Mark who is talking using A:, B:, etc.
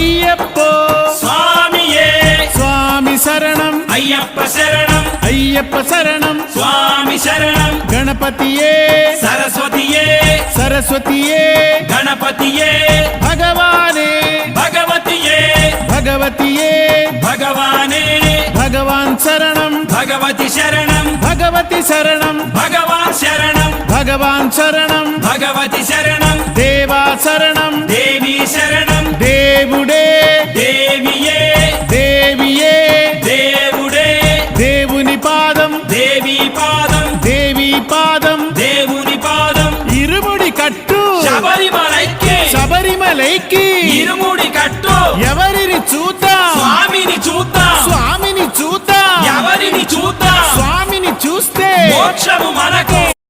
A: అయ్యప్పో
B: స్వామియే
A: స్వామి శరణం
B: అయ్యప్ప శరణం
A: అయ్యప్ప శరణం
B: స్వామి శరణం
A: గణపతియే
B: సరస్వతియే
A: సరస్వతియే
B: గణపతియే
A: భగవానే
B: భగవతియే
A: భగవతియే
B: భగవానే
A: భగవాన్ శరణం
B: భగవతి శరణం
A: భగవతి శరణం
B: భగవాన్ శరణం
A: భగవాన్ శరణం
B: భగవతి శరణం
A: దేవా శరణం
B: దేవి శరణం
A: దేవుడే
B: దేవియే
A: దేవియే
B: దేవుడే
A: దేవుని పాదం
B: దేవి పాదం
A: దేవి పాదం
B: దేవుని పాదం
A: ఇరుముడి కట్టు
B: శబరిమలైకి
A: శబరిమలైకి
B: ఇరుముడి కట్టు
A: ఎవరిని చూద్దాం
B: స్వామిని చూద్దాం
A: స్వామిని చూద్దాం
B: ఎవరిని చూద్దాం
A: స్వామిని చూస్తే
B: మోక్షము మనకు